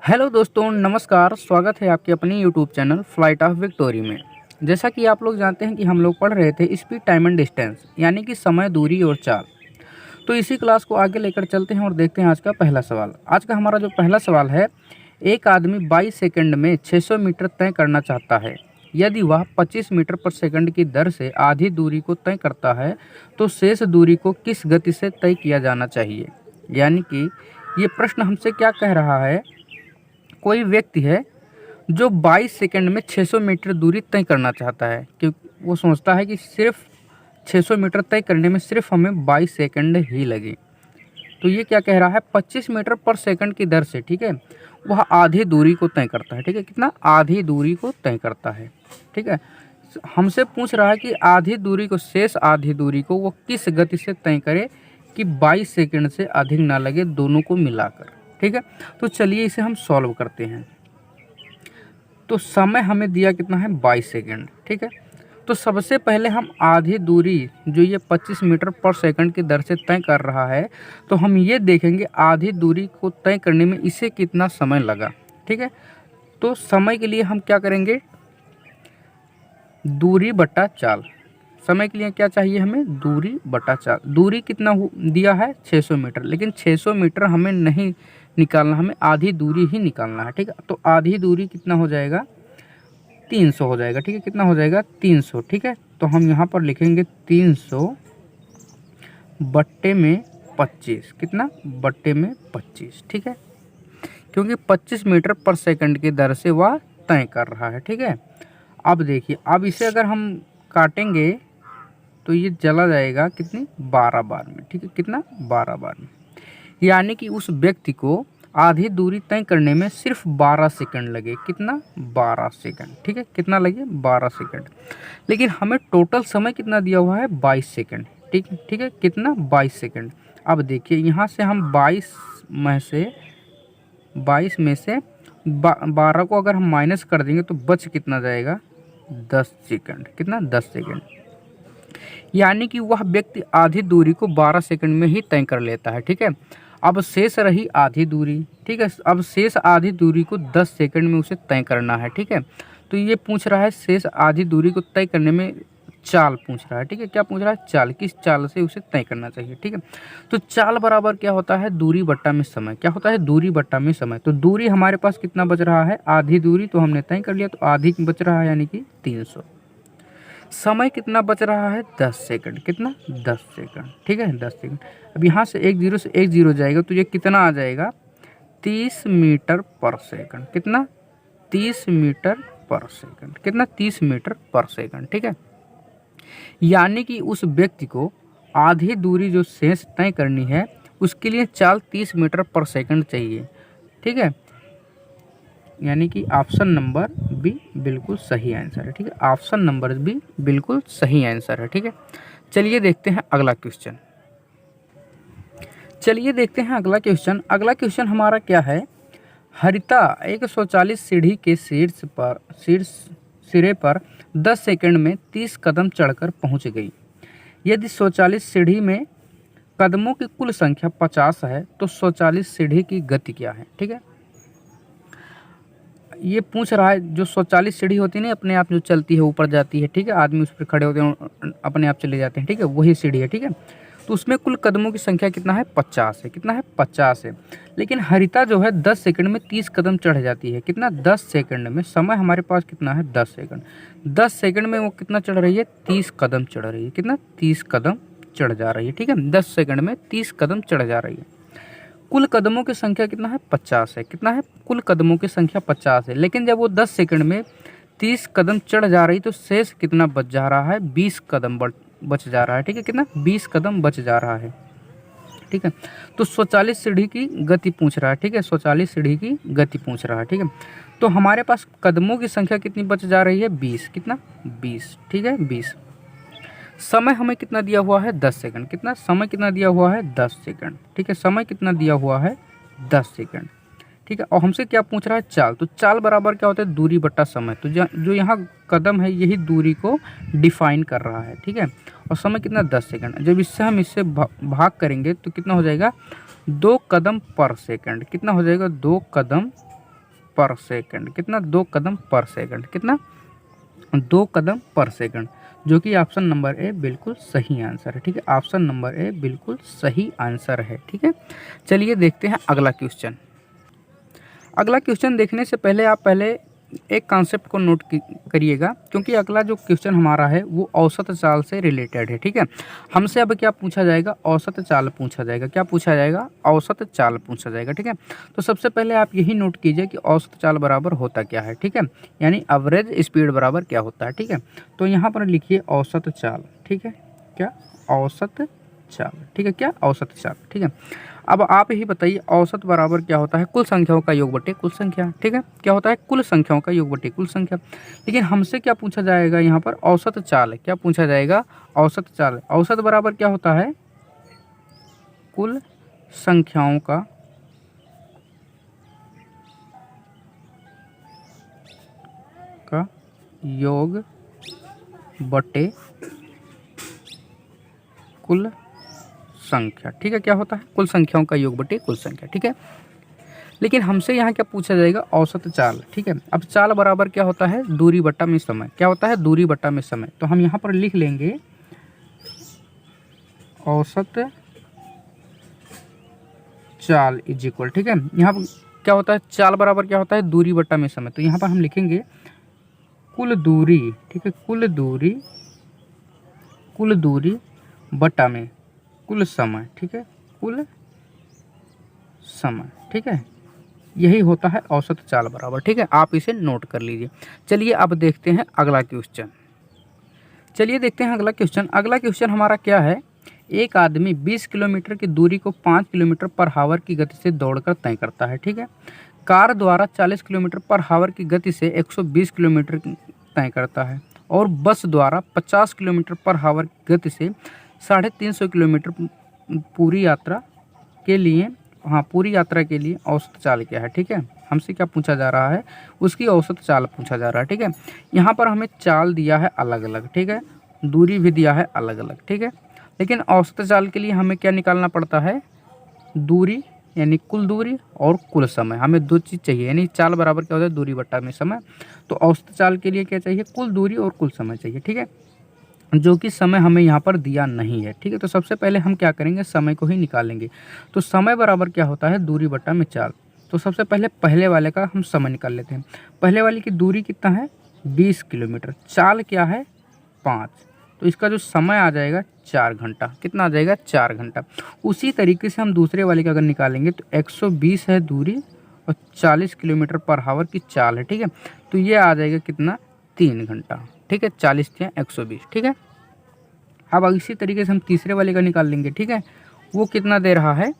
Hello दोस्तों, नमस्कार। स्वागत है आपके अपने YouTube channel flight of victory में। जैसा कि आप लोग जानते हैं कि हम लोग पढ़ रहे थे स्पीड, टाइम एंड डिस्टेंस, यानी कि समय, दूरी और चाल। तो इसी क्लास को आगे लेकर चलते हैं और देखते हैं आज का पहला सवाल। आज का हमारा जो पहला सवाल है, एक आदमी 22 सेकंड में 600 मीटर तय करना चाहता है। यदि वह 25 मीटर पर सेकंड की दर से आधी दूरी को तय करता है तो शेष दूरी को किस गति से तय किया जाना चाहिए। यानी कि ये प्रश्न हमसे क्या कह रहा है, कोई व्यक्ति है जो 22 सेकंड में 600 मीटर दूरी तय करना चाहता है, क्योंकि वो सोचता है कि सिर्फ 600 मीटर तय करने में सिर्फ हमें 22 सेकंड ही लगे। तो ये क्या कह रहा है, 25 मीटर पर सेकंड की दर से, ठीक है, वह आधी दूरी को तय करता है। ठीक है, कितना? आधी दूरी को तय करता है। ठीक है, हमसे पूछ रहा है कि आधी दूरी को, शेष आधी दूरी को वो किस गति से तय करे कि 22 सेकंड से अधिक ना लगे दोनों को मिलाकर। ठीक है, तो चलिए इसे हम सॉल्व करते हैं। तो समय हमें दिया कितना है, 22 सेकंड। ठीक है, तो सबसे पहले हम आधी दूरी जो ये 25 मीटर पर सेकंड की दर से तय कर रहा है, तो हम ये देखेंगे आधी दूरी को तय करने में इसे कितना समय लगा। ठीक है, तो समय के लिए हम क्या करेंगे, दूरी बटा चाल। समय के लिए क्या चाहिए हमें, दूरी बटा चाल। दूरी कितना दिया है, 600 मीटर, लेकिन 600 मीटर हमें नहीं निकालना, हमें आधी दूरी ही निकालना है। ठीक है, तो आधी दूरी कितना हो जाएगा, 300 हो जाएगा। ठीक है, कितना हो जाएगा, 300। ठीक है, तो हम यहाँ पर लिखेंगे 300 बट्टे में 25। कितना? बट्टे में 25। ठीक है, क्योंकि 25 मीटर पर सेकंड की दर से वह तय कर रहा है। ठीक है, अब देखिए, अब इसे अगर हम काटेंगे तो ये चला जाएगा कितनी, 12 बार में। ठीक है, कितना, 12 बार में। यानी कि उस व्यक्ति को आधी दूरी तय करने में सिर्फ 12 सेकंड लगे। कितना? 12 सेकंड। ठीक है, कितना लगे, 12 सेकंड। लेकिन हमें टोटल समय कितना दिया हुआ है, 22 सेकंड। ठीक है, ठीक है, कितना, 22 सेकंड। अब देखिए, यहाँ से हम 22 में से 12 को अगर हम माइनस कर देंगे तो बच कितना जाएगा, 10 सेकंड। कितना? 10 सेकंड। यानी कि वह व्यक्ति आधी दूरी को 12 सेकंड में ही तय कर लेता है। ठीक है, अब शेष रही आधी दूरी। ठीक है, अब शेष आधी दूरी को 10 सेकंड में उसे तय करना है। ठीक है, तो ये पूछ रहा है शेष आधी दूरी को तय करने में चाल पूछ रहा है। ठीक है, क्या पूछ रहा है, चाल। किस चाल से उसे तय करना चाहिए। ठीक है, तो चाल बराबर क्या होता है, दूरी बट्टा में समय। क्या होता है, दूरी बट्टा में समय। तो दूरी हमारे पास कितना बच रहा है, आधी दूरी तो हमने तय कर लिया, तो आधी बच रहा है, यानी कि 300। समय कितना बच रहा है, 10 सेकंड। कितना? 10 सेकंड। ठीक है, 10 सेकंड। अब यहाँ से एक जीरो से एक जीरो जाएगा तो ये कितना आ जाएगा, 30 मीटर पर सेकंड। कितना? 30 मीटर पर सेकंड। कितना? 30 मीटर पर सेकंड। ठीक है, यानी कि उस व्यक्ति को आधी दूरी जो शेष तय करनी है उसके लिए चाल 30 मीटर पर सेकंड चाहिए। ठीक है, यानी कि ऑप्शन नंबर बी बिल्कुल सही आंसर है। ठीक है, ऑप्शन नंबर बी बिल्कुल सही आंसर है। ठीक है, चलिए देखते हैं अगला क्वेश्चन। अगला क्वेश्चन हमारा क्या है, हरिता 140 सीढ़ी के शीर्ष सिरे पर 10 सेकंड में 30 कदम चढ़कर पहुंच गई। यदि 140 सीढ़ी में कदमों की कुल संख्या 50 है तो 140 सीढ़ी की गति क्या है। ठीक है, ये पूछ रहा है, जो 140 सीढ़ी होती है ना, अपने आप जो चलती है, ऊपर जाती है। ठीक है, आदमी उस पर खड़े होते हैं, अपने आप चले जाते हैं। ठीक है, वही सीढ़ी है। ठीक है, तो उसमें कुल कदमों की संख्या कितना है, 50 है। कितना है, 50 है। लेकिन हरिता जो है 10 सेकंड में 30 कदम चढ़ जाती है। कितना? 10 सेकंड में। समय हमारे पास कितना है, 10 सेकंड। 10 सेकंड में वो कितना चढ़ रही है, 30 कदम चढ़ रही है। कितना? 30 कदम चढ़ जा रही है। ठीक है, 10 सेकंड में 30 कदम चढ़ जा रही है। कुल कदमों की संख्या कितना है, 50 है। कितना है, कुल कदमों की संख्या 50 है। लेकिन जब वो 10 सेकंड में 30 कदम चढ़ जा रही तो शेष कितना बच जा रहा है, 20 कदम बच जा रहा है। ठीक है, कितना? 20 कदम बच जा रहा है। ठीक है, तो 140 सीढ़ी की गति पूछ रहा है। ठीक है, 140 सीढ़ी की गति पूछ रहा है। ठीक है, तो हमारे पास कदमों की संख्या कितनी बच जा रही है, 20। कितना? 20। ठीक है, 20। समय हमें कितना दिया हुआ है, 10 सेकंड। कितना? समय कितना दिया हुआ है, 10 सेकंड। ठीक है, समय कितना दिया हुआ है, 10 सेकंड। ठीक है, और हमसे क्या पूछ रहा है, चाल। तो चाल बराबर क्या होता है, दूरी बटा समय। तो जो यहाँ कदम है यही दूरी को डिफाइन कर रहा है। ठीक है, और समय कितना, 10 सेकंड। जब इससे भाग करेंगे तो कितना हो जाएगा, 2 कदम पर सेकंड। कितना हो जाएगा, 2 कदम पर सेकंड। कितना? 2 कदम पर सेकंड। कितना? 2 कदम पर सेकंड, जो कि ऑप्शन नंबर ए बिल्कुल सही आंसर है। ठीक है, ऑप्शन नंबर ए बिल्कुल सही आंसर है। ठीक है, चलिए देखते हैं अगला क्वेश्चन। अगला क्वेश्चन देखने से पहले आप पहले एक कॉन्सेप्ट को नोट करिएगा, क्योंकि अगला जो क्वेश्चन हमारा है वो औसत चाल से रिलेटेड है। ठीक है, हमसे अब क्या पूछा जाएगा? औसत चाल पूछा जाएगा। क्या पूछा जाएगा? औसत चाल पूछा जाएगा। ठीक है, तो सबसे पहले आप यही नोट कीजिए कि औसत चाल बराबर होता क्या है। ठीक है, यानी एवरेज स्पीड बराबर क्या होता है। ठीक है, तो यहाँ पर लिखिए औसत चाल। ठीक है, क्या? औसत चाल। ठीक है, क्या? औसत चाल। ठीक है, अब आप ही बताइए औसत बराबर क्या होता है? कुल संख्याओं का योग बटे कुल संख्या। ठीक है, क्या होता है? कुल संख्याओं का योग बटे कुल संख्या। लेकिन हमसे क्या पूछा जाएगा यहाँ पर? औसत चाल है। क्या पूछा जाएगा? औसत चाल। औसत बराबर क्या होता है? कुल संख्याओं का योग बटे कुल संख्या। ठीक है, क्या होता है? कुल संख्याओं का योग बटे कुल संख्या। ठीक है, लेकिन हमसे यहाँ क्या पूछा जाएगा? औसत चाल। ठीक है, अब चाल बराबर क्या होता है? दूरी बट्टा में समय। क्या होता है? दूरी बट्टा में समय। तो हम यहाँ पर लिख लेंगे औसत चाल इज इक्वल। ठीक है, यहाँ पर क्या होता है? चाल बराबर क्या होता है? दूरी बट्टा में समय। तो यहाँ पर हम लिखेंगे कुल दूरी। ठीक है, कुल दूरी बट्टा में कुल समय। ठीक है, कुल समय। ठीक है, यही होता है औसत चाल बराबर। ठीक है, आप इसे नोट कर लीजिए। चलिए अब देखते हैं अगला क्वेश्चन। चलिए देखते हैं अगला क्वेश्चन। अगला क्वेश्चन हमारा क्या है? एक आदमी 20 किलोमीटर की दूरी को 5 किलोमीटर पर हावर की गति से दौड़कर तय करता है। ठीक है, कार द्वारा 40 किलोमीटर पर हावर की गति से 120 किलोमीटर तय करता है, और बस द्वारा 50 किलोमीटर पर हावर की गति से 350 किलोमीटर पूरी यात्रा के लिए औसत चाल क्या है? ठीक है, हमसे क्या पूछा जा रहा है? उसकी औसत चाल पूछा जा रहा है। ठीक है, यहाँ पर हमें चाल दिया है अलग अलग। ठीक है, दूरी भी दिया है अलग अलग। ठीक है, लेकिन औसत चाल के लिए हमें क्या निकालना पड़ता है? दूरी, यानी कुल दूरी, और कुल समय। हमें 2 चीज़ चाहिए, यानी चाल बराबर क्या होता है? दूरी बट्टा में समय। तो औसत चाल के लिए क्या चाहिए? कुल दूरी और कुल समय चाहिए। ठीक है, जो कि समय हमें यहाँ पर दिया नहीं है। ठीक है, तो सबसे पहले हम क्या करेंगे? समय को ही निकालेंगे। तो समय बराबर क्या होता है? दूरी बट्टा में चाल। तो सबसे पहले वाले का हम समय निकाल लेते हैं। पहले वाले की दूरी कितना है? 20 किलोमीटर। चाल क्या है? 5। तो इसका जो समय आ जाएगा 4 घंटा। कितना आ जाएगा? 4 घंटा। उसी तरीके से हम दूसरे वाले का अगर निकालेंगे तो 120 है दूरी और 40 किलोमीटर पर हावर की चाल है। ठीक है, तो ये आ जाएगा कितना? 3 घंटा। ठीक है, 40 या 120। ठीक है, अब इसी तरीके से हम तीसरे वाले का निकाल लेंगे। ठीक है, वो कितना दे रहा है?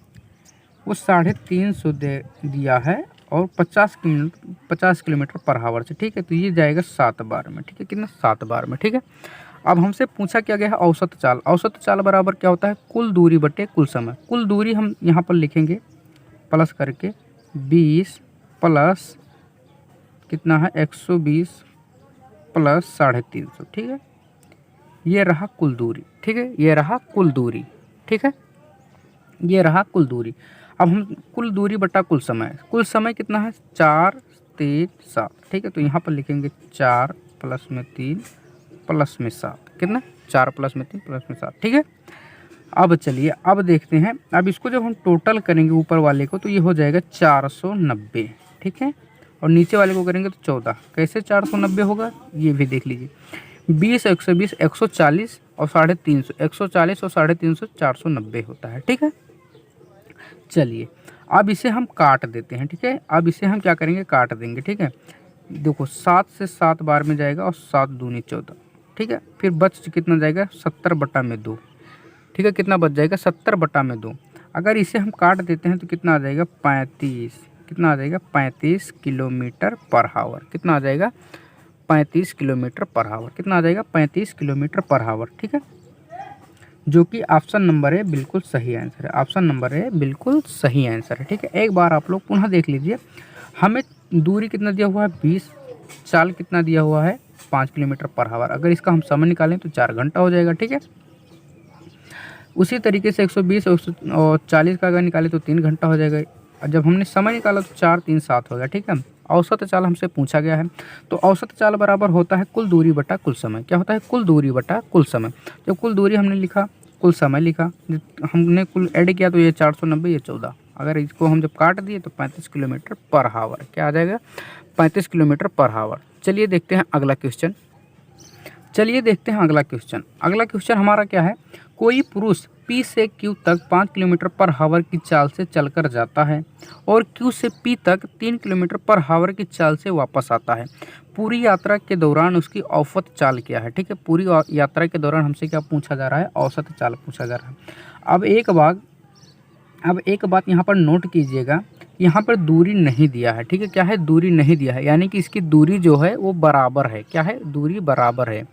वो 350 दे दिया है, और 50 किलोमीटर पर हावर से। ठीक है, तो ये जाएगा 7 बार में। ठीक है, कितना? 7 बार में। ठीक है, अब हमसे पूछा क्या गया है? औसत चाल। औसत चाल बराबर क्या होता है? कुल दूरी बटे कुल समय। कुल दूरी हम यहाँ पर लिखेंगे प्लस करके 20 प्लस कितना है? 120 प्लस 350। ठीक है, ये रहा कुल दूरी। ठीक है, ये रहा कुल दूरी। ठीक है, ये रहा कुल दूरी। अब हम कुल दूरी बटा कुल समय कितना है? 4 3 7। ठीक है, तो यहाँ पर लिखेंगे 4 प्लस में 3 प्लस में 7। कितना? 4 प्लस में 3 प्लस में 7। ठीक है, अब चलिए अब देखते हैं। अब इसको जब हम टोटल करेंगे ऊपर वाले को तो ये हो जाएगा 490। ठीक है, और नीचे वाले को करेंगे तो 14। कैसे 490 होगा ये भी देख लीजिए। 20 120 140 और 350, 140 और 350 490 होता है। ठीक है, चलिए अब इसे हम काट देते हैं। ठीक है, अब इसे हम क्या करेंगे? काट देंगे। ठीक है, देखो 7 से 7 बार में जाएगा और 7 दूनी 14। ठीक है, फिर बच कितना जाएगा? 70 बटा में 2। ठीक है, कितना बच जाएगा? 70 बटा में 2। अगर इसे हम काट देते हैं तो कितना आ जाएगा? 35। कितना आ जाएगा? 35 किलोमीटर पर हावर। कितना आ जाएगा? 35 किलोमीटर पर हावर। कितना आ जाएगा? 35 किलोमीटर पर हावर। ठीक है, जो कि ऑप्शन नंबर ए बिल्कुल सही आंसर है। ऑप्शन नंबर ए बिल्कुल सही आंसर है। ठीक है, एक बार आप लोग पुनः देख लीजिए। हमें दूरी कितना दिया हुआ है? 20। चाल कितना दिया हुआ है? 5 किलोमीटर पर हावर। अगर इसका हम समय निकालें तो 4 घंटा हो जाएगा। ठीक है, उसी तरीके से 120 और 40 का अगर निकाले तो 3 घंटा हो जाएगा। और जब हमने समय निकाला तो 4 3 7 हो गया। ठीक है, औसत चाल हमसे पूछा गया है। तो औसत चाल बराबर होता है कुल दूरी बटा कुल समय। क्या होता है? कुल दूरी बटा कुल समय। जब कुल दूरी हमने लिखा, कुल समय लिखा, हमने कुल ऐड किया तो ये 490, ये 14। अगर इसको हम जब काट दिए तो 35 किलोमीटर पर हावर। क्या आ जाएगा? 35 किलोमीटर पर हावर। चलिए देखते हैं अगला क्वेश्चन। अगला क्वेश्चन हमारा क्या है? कोई पुरुष P से Q तक 5 किलोमीटर पर हावर की चाल से चलकर जाता है और Q से P तक 3 किलोमीटर पर हावर की चाल से वापस आता है। पूरी यात्रा के दौरान उसकी औसत चाल क्या है? ठीक है, पूरी यात्रा के दौरान हमसे क्या पूछा जा रहा है? औसत चाल पूछा जा रहा है। अब एक बात यहाँ पर नोट कीजिएगा, यहाँ पर दूरी नहीं दिया है। ठीक है, क्या है? दूरी नहीं दिया है, यानी कि इसकी दूरी जो है वो बराबर है। क्या है? दूरी बराबर है।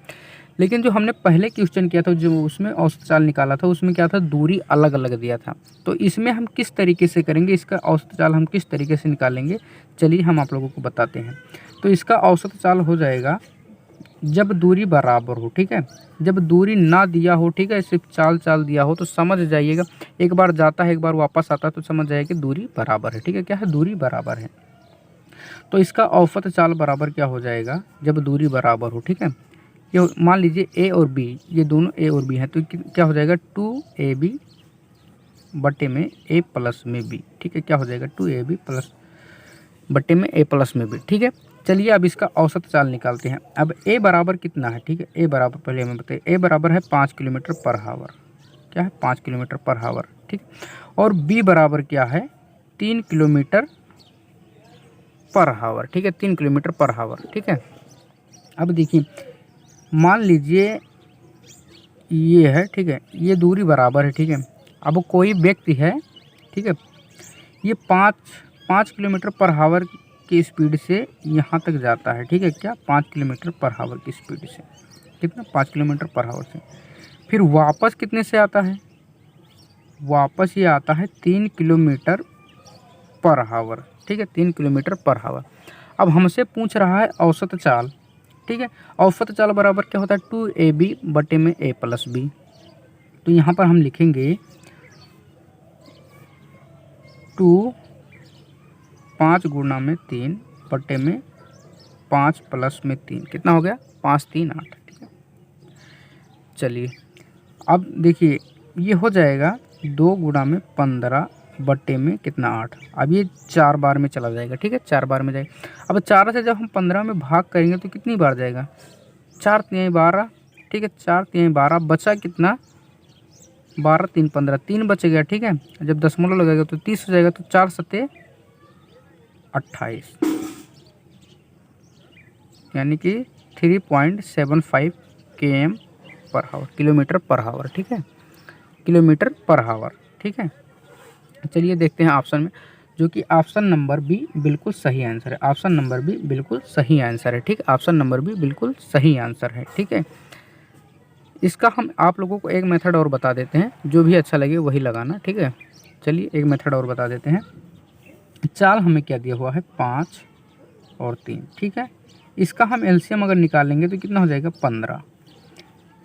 लेकिन जो हमने पहले क्वेश्चन किया था, जो उसमें औसत चाल निकाला था, उसमें क्या था? दूरी अलग अलग दिया था। तो इसमें हम किस तरीके से करेंगे, इसका औसत चाल हम किस तरीके से निकालेंगे, चलिए हम आप लोगों को बताते हैं। तो इसका औसत चाल हो जाएगा जब दूरी बराबर हो। ठीक है, जब दूरी ना दिया हो, ठीक है, सिर्फ चाल दिया हो तो समझ जाइएगा, एक बार जाता है एक बार वापस आता है तो समझ जाइए कि दूरी बराबर है। ठीक है, क्या है? दूरी बराबर है। तो इसका औसत चाल बराबर क्या हो जाएगा जब दूरी बराबर हो? ठीक है, ये मान लीजिए ए और बी, ये दोनों ए और बी हैं, तो क्या हो जाएगा? 2AB बटे में ए प्लस में बी। ठीक है, क्या हो जाएगा? 2AB प्लस बटे में ए प्लस में बी। ठीक है, चलिए अब इसका औसत चाल निकालते हैं। अब ए बराबर कितना है? ठीक है, ए बराबर पहले हमें बताइए, ए बराबर है 5 किलोमीटर पर हावर। क्या है? 5 किलोमीटर पर हावर। ठीक, और बी बराबर क्या है? 3 किलोमीटर पर हावर। ठीक है, 3 किलोमीटर पर हावर। ठीक है, अब देखिए, मान लीजिए ये है, ठीक है, ये दूरी बराबर है। ठीक है, अब कोई व्यक्ति है, ठीक है, ये 5 किलोमीटर पर हावर की स्पीड से यहाँ तक जाता है। ठीक है, क्या? 5 किलोमीटर पर हावर की स्पीड से, कितना? 5 किलोमीटर पर हावर से। फिर वापस कितने से आता है? वापस ये आता है 3 किलोमीटर पर हावर। ठीक है, 3 किलोमीटर पर हावर। अब हमसे पूछ रहा है औसत चाल। ठीक है, औसत चाल बराबर क्या होता है? 2AB बटे में A प्लस बी। तो यहाँ पर हम लिखेंगे 5 गुना में 3 बटे में 5 प्लस में 3, कितना हो गया? 5 3 8। ठीक है, चलिए अब देखिए, ये हो जाएगा 2 गुना में 15 बटे में कितना? 8। अब ये 4 बार में चला जाएगा। ठीक है, 4 बार में जाएगा। अब 4 से जब हम 15 में भाग करेंगे तो कितनी बार जाएगा? 4 3 12। ठीक है, 4 3 12, बचा कितना? 12 3 15, 3 बच गया। ठीक है, जब दशमलव लगेगा तो 30 हो जाएगा। तो 4 सत्ते 28, यानी कि 3.75 km पर हावर, किलोमीटर पर हावर। ठीक है, किलोमीटर पर हावर। ठीक है, चलिए देखते हैं ऑप्शन में, जो कि ऑप्शन नंबर बी बिल्कुल सही आंसर है। ऑप्शन नंबर बी बिल्कुल सही आंसर है। ठीक, ऑप्शन नंबर बी बिल्कुल सही आंसर है। ठीक है, इसका हम आप लोगों को एक मेथड और बता देते हैं, जो भी अच्छा लगे वही लगाना। ठीक है, चलिए एक मेथड और बता देते हैं। चाल हमें क्या दिया हुआ है? 5 और 3। ठीक है, इसका हम एलसीएम अगर निकालेंगे तो कितना हो जाएगा? 15।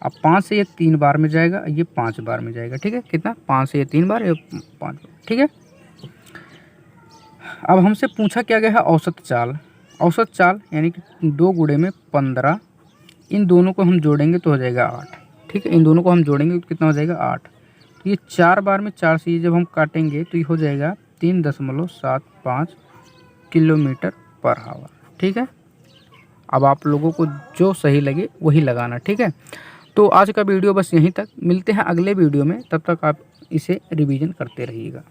अब 5 से ये 3 बार में जाएगा, ये 5 बार में जाएगा। ठीक है, कितना? 5 से ये 3 बार, ये 5 बार। ठीक है, अब हमसे पूछा क्या गया है? औसत चाल। औसत चाल यानी कि 2 गुणे में 15, इन दोनों को हम जोड़ेंगे तो हो जाएगा 8। ठीक है, इन दोनों को हम जोड़ेंगे तो कितना हो जाएगा? 8। तो ये 4 बार में 4 से ये जब हम काटेंगे तो ये हो जाएगा 3.75 किलोमीटर पर हावर। ठीक है, अब आप लोगों को जो सही लगे वही लगाना। ठीक है, तो आज का वीडियो बस यहीं तक, मिलते हैं अगले वीडियो में, तब तक आप इसे रिवीजन करते रहिएगा।